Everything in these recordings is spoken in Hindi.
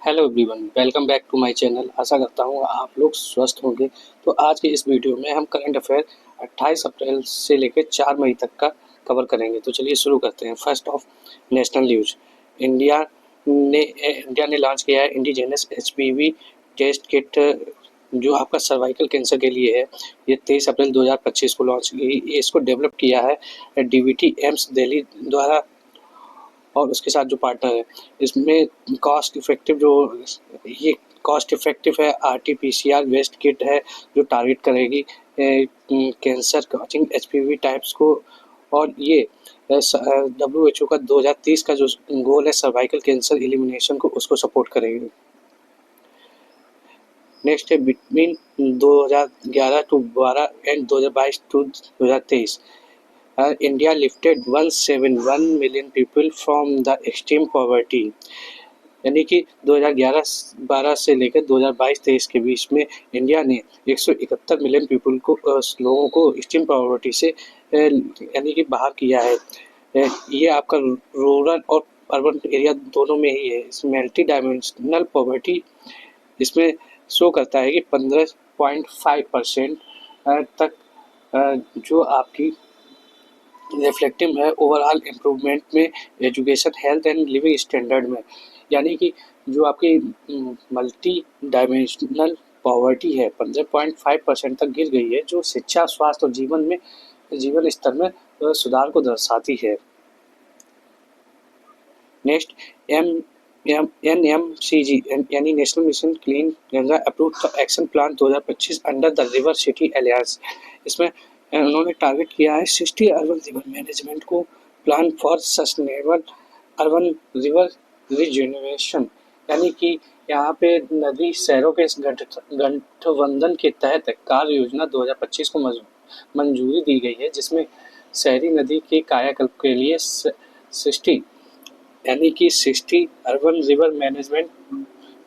Hello everyone, welcome back to my channel. आशा करता हूँ आप लोग स्वस्थ होंगे। तो आज के इस वीडियो में हम करंट अफेयर 28 अप्रैल से लेकर 4 मई तक का कवर करेंगे। तो चलिए शुरू करते हैं। First of national news. India ने लॉन्च किया है इंडिजीनस एचपीवी टेस्ट किट, जो आपका सर्वाइकल कैंसर के लिए है। ये 23 अप्रैल 2025 को लॉन्च की। इसको डेवलप किया है डीवीटी एम्स दिल्ली द्वारा और उसके साथ जो पार्टनर है। इसमें कॉस्ट इफेक्टिव ये कॉस्ट इफेक्टिव है। आरटीपीसीआर बेस्ड किट है जो टारगेट करेगी कैंसर कॉचिंग एचपीवी टाइप्स को। और ये WHO का 2030 का जो गोल है सर्वाइकल कैंसर एलिमिनेशन को, उसको सपोर्ट करेगी। नेक्स्ट है between 2011 to 12 and 2022 to 2023 India lifted 171 million people from the extreme poverty। यानी कि 2011-12 से लेकर 2022-23 के बीच में इंडिया ने 171 मिलियन पीपल को लोगों को एक्सट्रीम पॉवर्टी से यानी कि बाहर किया है। ये आपका रूरल और अर्बन एरिया दोनों में ही है। इस मल्टी डायमेंशनल पॉवर्टी इसमें शो करता है कि 15.5% तक जो आपकी रिफ्लेक्टिव है ओवरऑल इम्प्रूवमेंट में, education, health and living standard में। यानी कि जो आपकी मल्टी डायमेंशनल पॉवर्टी है 15.5% तक गिर गई है, जो शिक्षा, स्वास्थ्य और जीवन स्तर में सुधार को दर्शाती है। नेक्स्ट NMCG यानी national mission clean Ganga approve action plan 2025 under the river city alliance. इसमें उन्होंने टारगेट किया है 60 अर्बन रिवर मैनेजमेंट को plan for sustainable urban river regeneration. यानी कि यहाँ पे नदी शहरों के गठबंधन के तहत कार्य योजना 2025 को मंजूरी दी गई है, जिसमें शहरी नदी के कायाकल्प के लिए 60 यानी कि 60 अर्बन रिवर मैनेजमेंट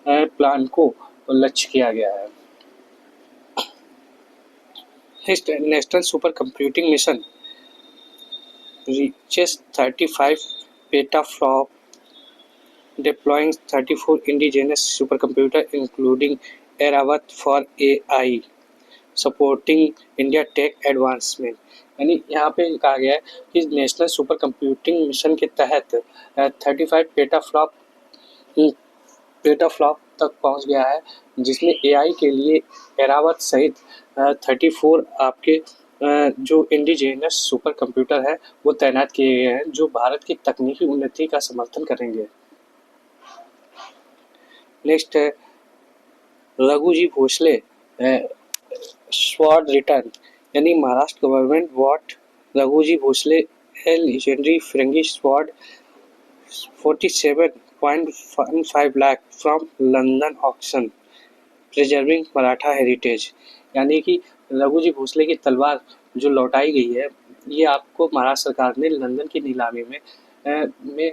प्लान को लक्ष्य किया गया है। National super computing mission reaches 35 petaflop, deploying 34 indigenous supercomputer including Eravat for AI, supporting India Tech Advancement। यानी यहाँ पे कहा गया है कि नेशनल सुपर कंप्यूटिंग मिशन के तहत 35 पेटाफ्लॉप तक पहुँच गया है, जिसमें AI के लिए एरावत सहित 34 आपके जो इंडिजिनस सुपर कंप्यूटर है वो तैनात किए गए हैं, जो भारत की तकनीकी उन्नति का समर्थन करेंगे। नेक्स्ट है रघुजी भोसले स्वॉर्ड रिटर्न। यानी Maharashtra government what Raghuji Bhosale legendary firangi sword 47.15 lakh from London auction, preserving Maratha heritage. यानी कि रघुजी भोसले की तलवार जो लौटाई गई है, ये आपको महाराष्ट्र सरकार ने लंदन की नीलामी में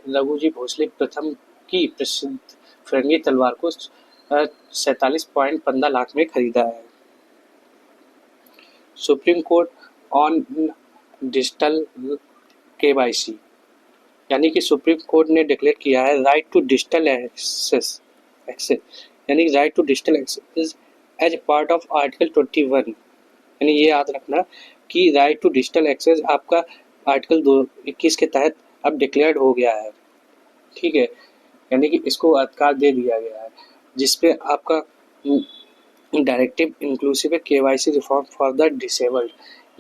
रघुजी भोसले प्रथम की प्रसिद्ध फिरंगी तलवार को 47.15 लाख में खरीदा है। Supreme court on digital KYC। यानी कि सुप्रीम कोर्ट ने डिक्लेयर किया है राइट टू डिजिटल एक्सेस यानी right to digital access as part of article 21। यानी ये याद रखना कि राइट टू डिजिटल एक्सेस आपका आर्टिकल 21 के तहत अब डिक्लेयर्ड हो गया है। ठीक है, यानी कि इसको अधिकार दे दिया गया है, जिसपे आपका directive inclusive KYC reform for the disabled,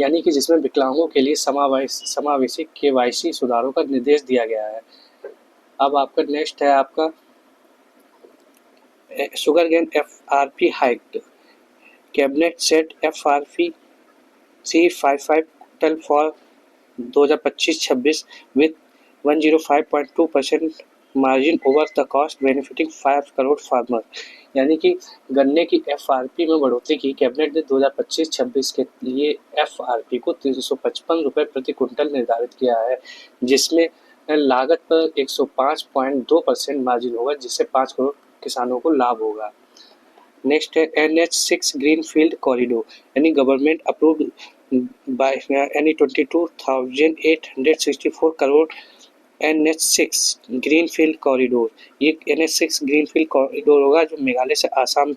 यानी कि जिसमें विकलांगों के लिए समावेशी KYC सुधारों का निर्देश दिया गया है। अब आपका नेक्स्ट है आपका sugar cane FRP hike. Cabinet set FRP C55 टल for 2025-26 with 105.2% margin over the cost benefiting 5 crore farmer. यानी कि गन्ने की FRP में बढ़ोतरी की। कैबिनेट ने 2025-26 के लिए FRP को 355 रुपये प्रति क्विंटल निर्धारित किया है, जिसमें लागत पर 105.2% मार्जिन होगा, जिससे 5 करोड़ किसानों को लाभ होगा। नेक्स्ट है NH6 ग्रीन फील्ड कॉरिडोर। यानी गवर्नमेंट अप्रूव्ड बाय यानी 22,864 करोड़ NH6 ग्रीनफील्ड कॉरिडोर। ये NH6 ग्रीनफील्ड कॉरिडोर होगा जो मेघालय से आसाम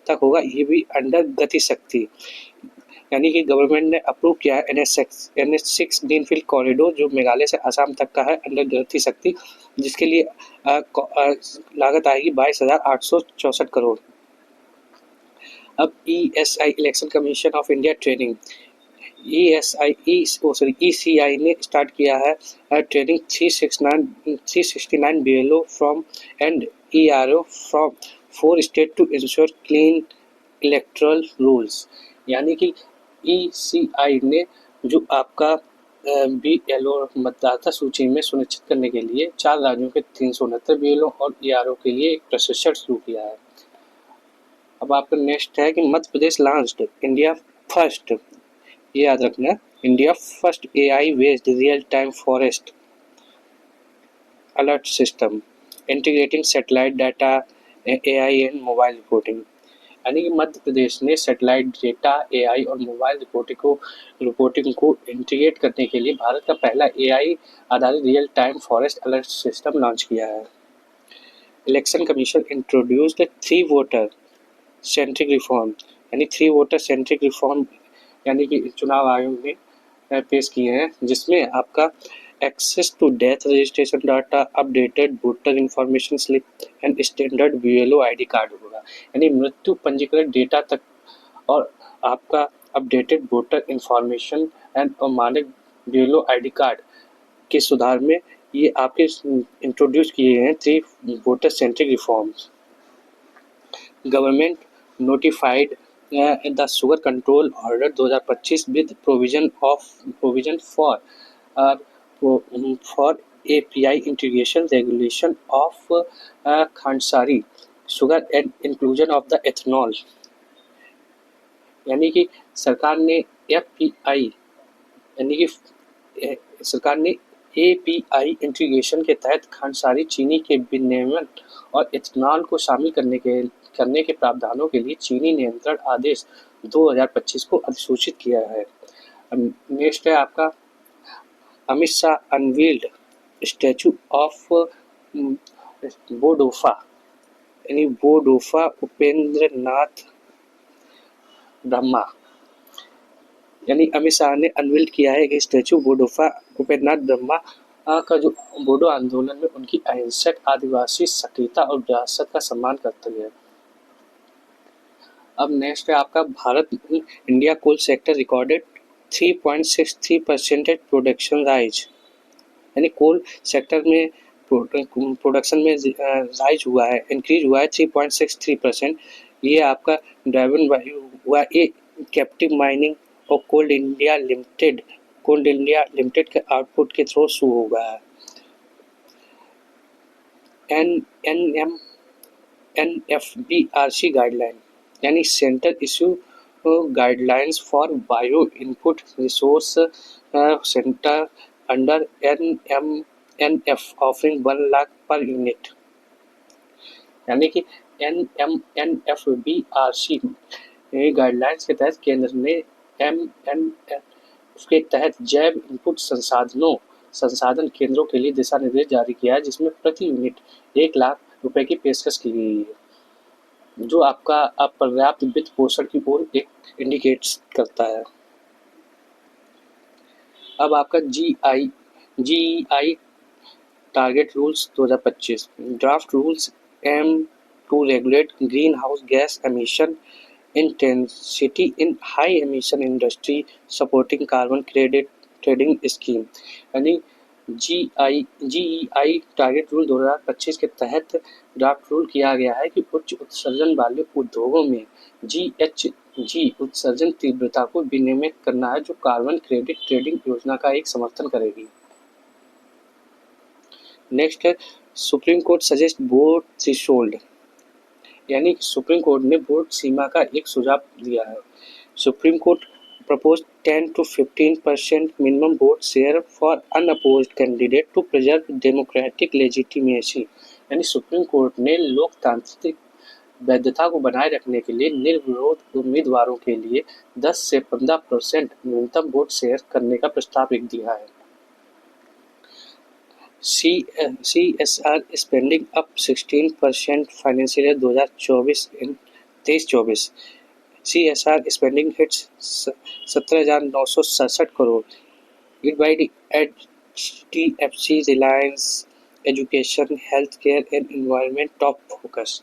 तक होगा। ये भी अंडर गति शक्ति, यानी कि गवर्नमेंट ने अप्रूव किया है NH6 ग्रीनफील्ड कॉरिडोर जो मेघालय से आसाम तक का है अंडर गति शक्ति, जिसके लिए लागत आएगी 22,864 करोड़। अब ESI election commission of India training, ECI ने स्टार्ट किया है training 369 BLO from and ERO from 4 state to ensure clean electoral rolls. यानी कि ECI ने जो आपका BLO मतदाता सूची में सुनिश्चित करने के लिए 4 राज्यों के 369 BLO और ERO के लिए एक प्रशिक्षण शुरू किया है। अब आपका नेक्स्ट है कि Madhya Pradesh launched India first, ये याद रखना, India first AI based real time forest alert system integrating satellite data AI and mobile reporting. यानी कि मध्य प्रदेश ने सैटेलाइट डेटा AI और मोबाइल रिपोर्टिंग को इंटीग्रेट करने के लिए भारत का पहला AI आधारित real time forest alert system launch किया है। Election commission introduced 3 voter centric reform, यानी 3 वोटर सेंट्रिक रिफॉर्म यानी कि चुनाव आयोग ने पेश किए हैं, जिसमें आपका access to death registration data, updated voter information slip and standard BLO ID card होगा। यानी मृत्यु पंजीकरण डेटा तक और आपका अपडेटेड वोटर इंफॉर्मेशन एंड मानक BLO ID कार्ड के सुधार में ये आपके इंट्रोड्यूस किए हैं 3 voter centric reforms. Government notified the Sugar Control Order 2025 with provision for API integration regulation of Khandsari sugar and inclusion of the ethanol। यानी कि सरकार ने API इंटीग्रेशन के तहत खांडसारी चीनी के विनियमन और इथेनॉल को शामिल करने के प्रावधानों के लिए चीनी नियंत्रण आदेश 2025 को अधिसूचित किया है। नेक्स्ट है आपका Amit Shah unveiled statue of Bodofa, यानी बोडोफा उपेंद्र नाथ ब्रह्मा। यानी अमित शाह ने अनवील्ड किया है कि स्टैचू बोडोफा उपेंद्र नाथ ब्रह्मा का जो बोडो आंदोलन में उनकी अहिंसक आदिवासी सक्रियता और विरासत का सम्मान करते हैं। अब नेक्स्ट है आपका Bharat India coal sector recorded 3.63% production rise, यानी कोल सेक्टर में प्रोडक्शन में राइज हुआ है, इंक्रीज हुआ है 3.63%। ये आपका ड्राइवन हुआ कैप्टिव माइनिंग और कोल इंडिया लिमिटेड के आउटपुट के थ्रू शुरू होगा। NFBRC गाइडलाइन, यानी centre issue guidelines for bio input resource centre under NMNF offering 1 lakh per unit. यानी कि NMNFBRC गाइडलाइंस के तहत केंद्र ने उसके तहत जैव इनपुट संसाधन केंद्रों के लिए दिशा निर्देश जारी किया है, जिसमें प्रति यूनिट 1 लाख रुपए की पेशकश की गई है, जो आपका अपर्याप्त वित्त पोषण की ओर एक इंडिकेट्स करता है। अब आपका GEI target rules 2025 draft rules aim to regulate greenhouse gas emission intensity in high emission industry supporting carbon credit trading scheme। यानी GEI टारगेट रूल 2025 के तहत ड्राफ्ट रूल किया गया है कि उच्च उत्सर्जन वाले उद्योगों में GHG उत्सर्जन तीव्रता को विनियमित करना है, जो कार्बन क्रेडिट ट्रेडिंग योजना का एक समर्थन करेगी। नेक्स्ट है सुप्रीम कोर्ट सजेस्ट बोर्ड थ्रेशोल्ड, यानी सुप्रीम कोर्ट ने वोट सीमा का एक सुझाव दिया है। Supreme court propose 10 to 15% minimum vote share for unopposed candidate to preserve democratic legitimacy. यानी सुप्रीम कोर्ट ने लोकतांत्रिक वैधता को बनाए रखने के लिए निर्विरोध उम्मीदवारों के लिए 10 से 15% न्यूनतम वोट शेयर करने का प्रस्ताव दिया है। CSR spending up 16% financial year 2023-24। CSR spending hits 17,967 crore. Led by HDFC, Reliance, education, health care and environment top focus.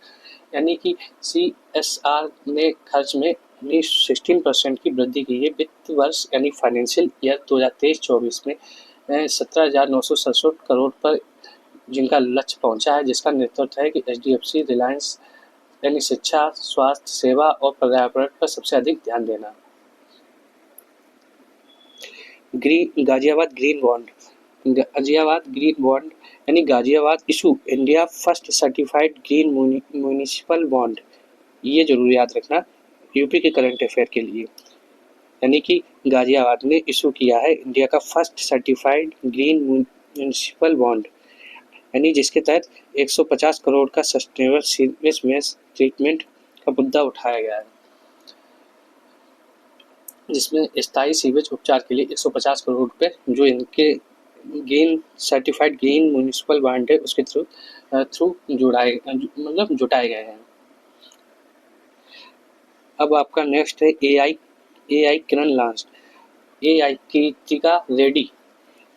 यानी कि CSR ने खर्च में 16% की वृद्धि की है वित्त वर्ष यानी फाइनेंशियल ईयर 2023-24 में 17,967 करोड़ पर जिनका लक्ष्य पहुंचा है, जिसका नेतृत्व है कि HDFC, रिलायंस यानी शिक्षा, स्वास्थ्य सेवा और पर्यावरण पर सबसे अधिक ध्यान देना। Ghaziabad green bond. Ghaziabad green bond यानी Ghaziabad issue India first certified green municipal bond. ये जरूर याद रखना यूपी के करंट अफेयर के लिए। यानी कि गाजियाबाद ने इशू किया है इंडिया का first certified green municipal bond, यानी जिसके तहत 150 करोड़ का सस्टेनेबल सीवेज वेस्ट ट्रीटमेंट का मुद्दा उठाया गया है, जिसमें स्थायी सीवेज उपचार के लिए 150 करोड़ रुपए जो इनके green certified green municipal bond है उसके थ्रू जुटाए गए हैं। अब आपका नेक्स्ट है AI Kiran launch. AI Kritika Reddy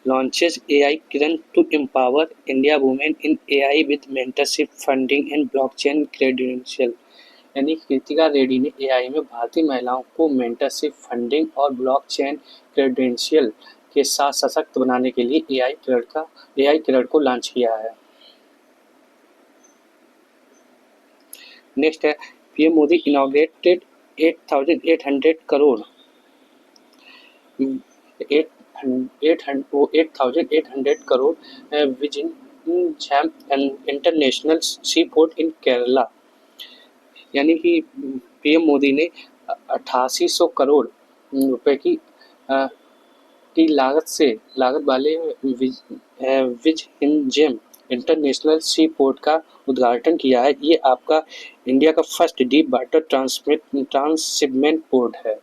launches AI Kiran to empower India women in AI with mentorship, funding and blockchain credential। यानी कृतिका रेड्डी ने AI में भारतीय महिलाओं को मेंटरशिप, फंडिंग और ब्लॉकचेन क्रेडेंशियल के साथ सशक्त बनाने के लिए AI किरण को लॉन्च किया है। नेक्स्ट है PM Modi inaugurated 8,800 crore 8,800 crore Vizhinjam international sea port in Kerala. यानी कि पीएम मोदी ने 8800 करोड़ रुपए की लागत वाले विजहिंजेम इंटरनेशनल सी पोर्ट का उद्घाटन किया है। ये आपका इंडिया का first deep water transshipment port है।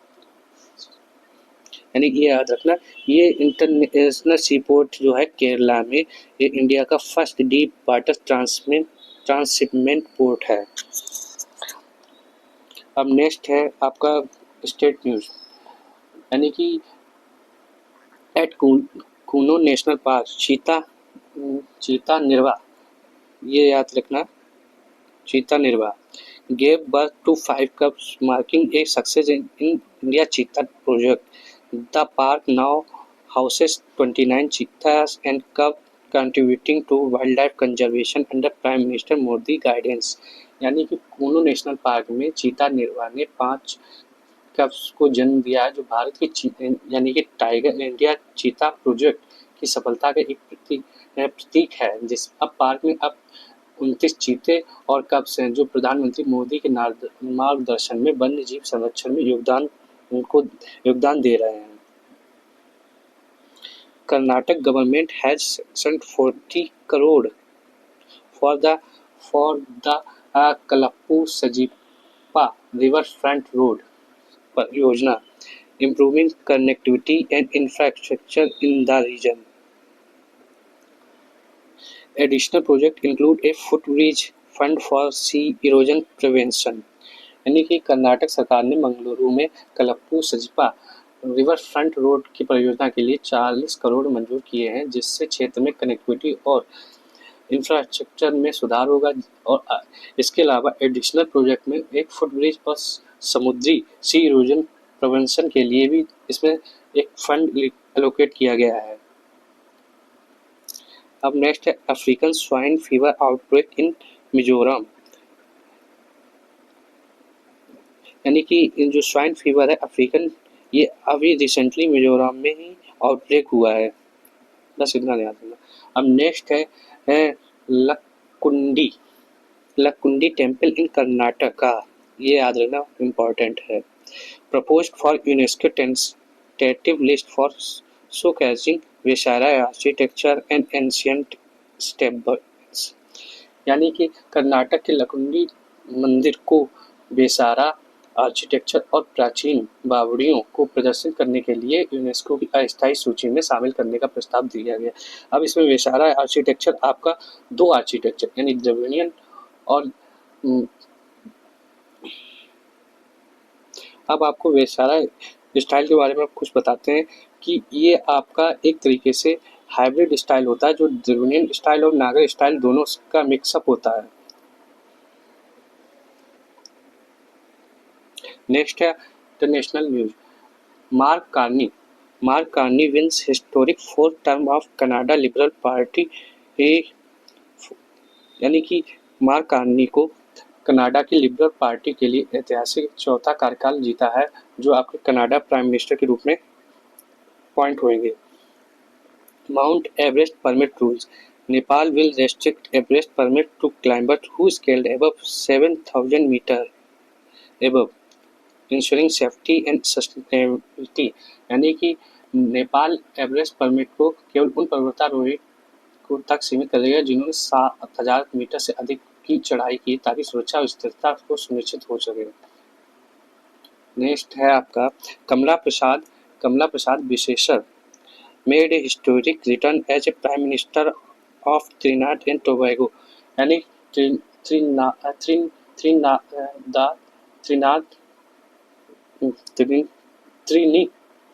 यानी ये याद रखना, ये इंटरनेशनल सी पोर्ट जो है केरला में, ये इंडिया का first deep water transshipment port है। अब नेक्स्ट है आपका स्टेट न्यूज। यानी कि एट कूनो नेशनल पार्क चीता निर्वा, ये याद रखना, चीता निर्वा gave birth to 5 cubs, marking a success in India cheetah project. The park now houses 29 cheetahs and cubs, contributing to wildlife conservation under Prime Minister Modi guidance। यानी कि कूनो नेशनल पार्क में चीता निर्वा ने 5 कब्स को जन्म दिया है, जो भारत की यानी कि टाइगर इंडिया चीता प्रोजेक्ट की सफलता का एक प्रतीक है। जिस अब पार्क में अब 29 चीते और कब्स हैं, जो प्रधानमंत्री मोदी के मार्गदर्शन में वन्य जीव संरक्षण में योगदान दे रहे हैं। Karnataka government has sent 40 crore for the Kalappu Sajipa river front road परियोजना, improving connectivity and infrastructure in the region. Additional projects include a footbridge fund for sea erosion prevention। यानी कि कर्नाटक सरकार ने मंगलुरु में कलप्पू सजिपा रिवर फ्रंट रोड की परियोजना के लिए 40 करोड़ मंजूर किए हैं, जिससे क्षेत्र में कनेक्टिविटी और इंफ्रास्ट्रक्चर में सुधार होगा। और इसके अलावा एडिशनल प्रोजेक्ट में एक फुटब्रिज और समुद्री सी इरोजन प्रिवेंशन के लिए भी इसमें एक फंड एलोकेट किया गया है। अब नेक्स्ट है अफ्रीकन स्वाइन फीवर आउटब्रेक इन मिजोरम। यानी कि जो स्वाइन फीवर है अफ्रीकन, ये अभी रिसेंटली मिजोरम में ही आउटब्रेक हुआ है, बस इतना ध्यान रखना। अब नेक्स्ट है लक्कुंडी टेम्पल इन कर्नाटका, ये याद रखना इम्पॉर्टेंट है। Proposed for UNESCO tentative list for showcasing Vesara architecture and ancient stables. यानी कि कर्नाटक के लकुंडी मंदिर को वेसारा आर्किटेक्चर और प्राचीन बावड़ियों को प्रदर्शित करने के लिए यूनेस्को की अस्थायी सूची में शामिल करने का प्रस्ताव दिया गया। अब इसमें वेसारा आर्किटेक्चर आपका 2 आर्किटेक्चर यानी द्रविडियन और अब आपको वेसारा स्टाइल के बारे में कुछ बताते हैं कि ये आपका एक तरीके से हाइब्रिड स्टाइल होता है जो द्रविडियन स्टाइल और नागर स्टाइल दोनों का मिक्सअप होता है। नेक्स्ट है international news. Mark Carney wins historic fourth term of Canada liberal party. यानी कि मार्क कार्नी को कनाडा की लिबरल पार्टी के लिए ऐतिहासिक चौथा कार्यकाल जीता है जो आपके कनाडा प्राइम मिनिस्टर के रूप में अपॉइंट होंगे। Mount Everest permit rules. Nepal will restrict Everest permit to climbers who scaled above 7,000 metre above, ensuring safety and sustainability। यानी कि नेपाल एवरेस्ट परमिट को केवल उन पर्वतारोही को तक सीमित करेगा जिन्होंने 7,000 मीटर से अधिक की चढ़ाई की ताकि सुरक्षा और स्थिरता को सुनिश्चित हो सके। नेक्स्ट है आपका कमला प्रसाद विशेषर made a historic return as a prime minister of Trinidad and Tobago। यानी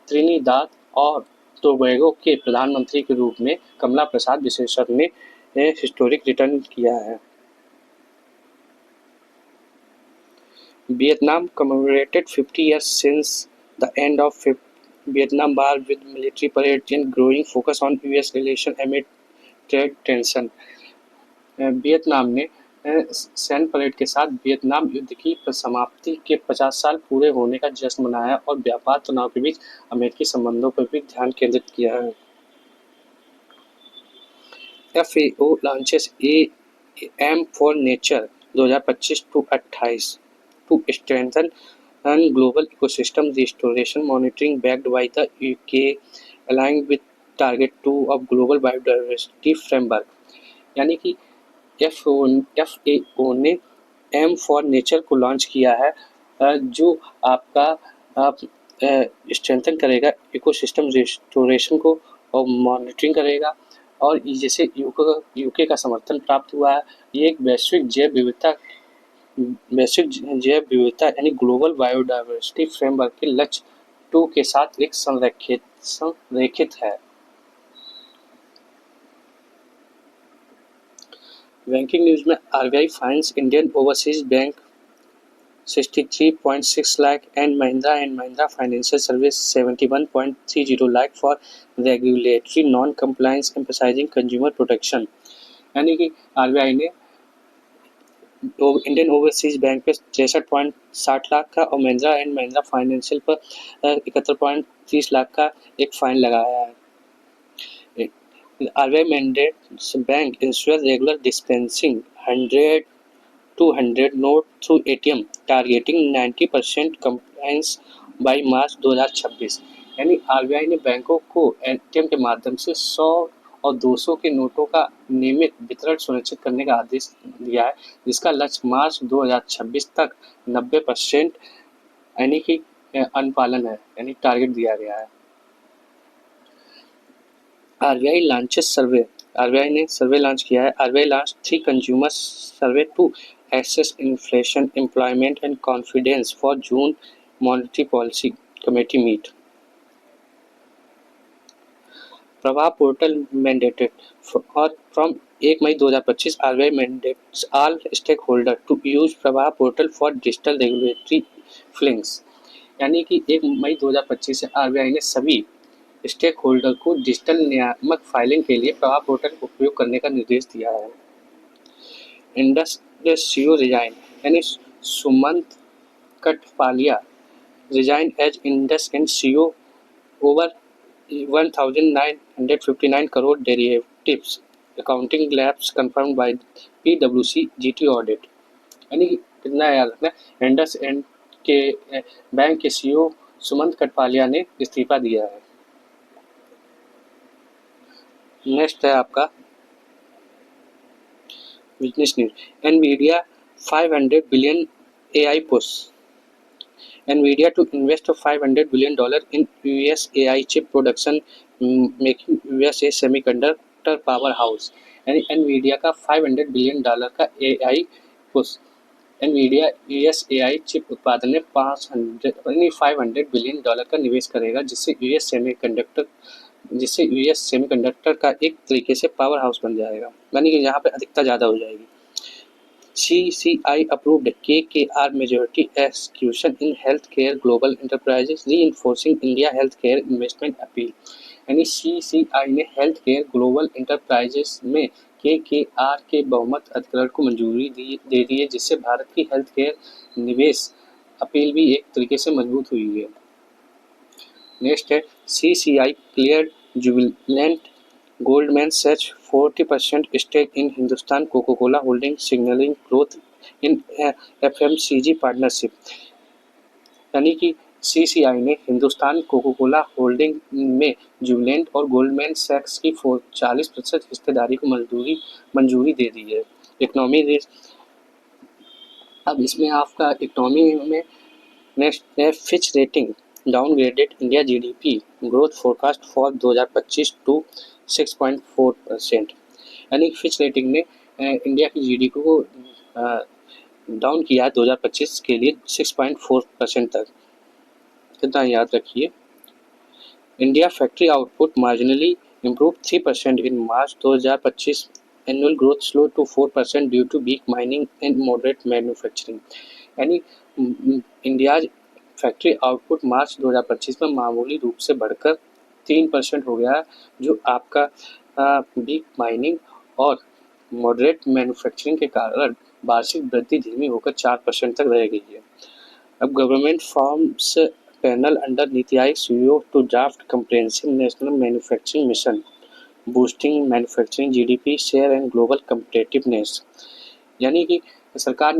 त्रिनिदाद और टोबैगो के प्रधानमंत्री के रूप में कमला प्रसाद विशेषर ने हिस्टोरिक रिटर्न किया है। Vietnam commemorated 50 years since the end of Vietnam War with military parade and growing focus on US relation amid trade tension। Vietnam ने सैन्य परेड के साथ वियतनाम युद्ध की समाप्ति के 50 साल पूरे होने का जश्न मनाया और व्यापार तनाव के बीच अमेरिकी संबंधों पर भी ध्यान केंद्रित किया है। FAO launches AM for Nature 2025-28 to strengthen global ecosystem restoration monitoring backed by the UK aligned with target 2 of global biodiversity framework। यानी कि FAO ने एम फॉर नेचर को लॉन्च किया है जो आपका स्ट्रेंथन करेगा इकोसिस्टम रिस्टोरेशन को और मॉनिटरिंग करेगा और जैसे यूके का समर्थन प्राप्त हुआ है। ये एक वैश्विक जैव विविधता यानी ग्लोबल बायोडाइवर्सिटी फ्रेमवर्क के लक्ष्य 2 के साथ एक संरेखित है। बैंकिंग न्यूज में RBI fines Indian overseas bank 63.6 lakh and Mahindra financial service 71.30 lakh for regulatory non compliance emphasising consumer protection. यानी कि आरबीआई ने इंडियन ओवरसीज बैंक पे 63.60 लाख का और महिंद्रा फाइनेंशियल पर 71.30 लाख का एक फाइन लगाया है। RBI mandates bank ensure regular dispensing 100-200 note through ATM, targeting 90% compliance by मार्च 2026। यानी आरबीआई ने बैंकों को एटीएम के माध्यम से 100 और 200 के नोटों का नियमित वितरण सुनिश्चित करने का आदेश दिया है जिसका लक्ष्य मार्च 2026 तक 90% यानी कि अनुपालन है यानी टारगेट दिया गया है। आरबीआई लॉन्चेस सर्वे। आरबीआई ने सर्वे लॉन्च किया है। RBI launch 3 consumer survey to assess inflation employment and confidence for June monetary policy committee meet. Pravaah portal mandated और from 1 May 2025 RBI mandates all stakeholder to use Pravaah portal for digital regulatory filings. यानी कि 1 मई 2025 से आरबीआई ने सभी स्टेक होल्डर को डिजिटल नियामक फाइलिंग के लिए प्रवाह पोर्टल का उपयोग करने का निर्देश दिया है। इंडस सीईओ रिजाइन यानी Sumant Kathpalia resign as IndusInd CEO over 1959 crore derivatives accounting lapses confirmed by पीडब्ल्यूसी जीटी ऑडिट। यानी कितना याद रखना, इंडस एंड के बैंक के सीईओ सुमंत कठपालिया ने इस्तीफा दिया है। नेक्स्ट है आपका business news. Nvidia 500 billion AI push. NVIDIA to invest $500 billion in US AI chip production, making US a semiconductor powerhouse. यानी NVIDIA का $500 बिलियन का AI push. NVIDIA US AI chip उत्पादन में 500 बिलियन डॉलर का निवेश करेगा, जिससे यूएस सेमीकंडक्टर का एक तरीके से पावर हाउस बन जाएगा, यानी कि यहाँ पे अधिकता ज़्यादा हो जाएगी। CCI approved KKR majority execution in healthcare global enterprises, reinforcing India healthcare investment appeal. यानी CCI ने हेल्थ केयर ग्लोबल एंटरप्राइजेस में KKR के बहुमत अधिग्रहण को मंजूरी दे दी है, जिससे भारत की हेल्थ केयर निवेश अपील भी एक तरीके से मजबूत हुई है। नेक्स्ट है CCI cleared Jubilant Goldman Sachs 40% stake in Hindustan Coca-Cola Holding, signaling growth in FMCG partnership. यानी कि CCI ने हिंदुस्तान कोको कोला होल्डिंग में जुबिलेंट और गोल्डमैन सैक्स की 40% हिस्सेदारी को मंजूरी दे दी है। इकोनॉमी रिस्क, अब इसमें आपका इकोनॉमी में नेक्स्ट है Fitch rating downgraded India GDP growth forecast for 2025 to 6.4%। यानी फिच रेटिंग ने इंडिया की GDP को डाउन किया है 2025 के लिए 6.4% तक। कितना याद रखिए, India factory output marginally improve 3% in March 2025, annual growth slow to 4% due to weak mining and moderate manufacturing. यानी इंडिया फैक्ट्री आउटपुट मार्च 2025 में मामूली रूप से बढ़कर 3% हो गया, जो आपका वीक माइनिंग और मॉडरेट मैन्युफैक्चरिंग के कारण वार्षिक वृद्धि धीमी होकर 4% तक रह गई है। अब government forms panel under NITI Aayog CEO to draft comprehensive national manufacturing mission, boosting manufacturing GDP share and global competitiveness. यानी कि सरकार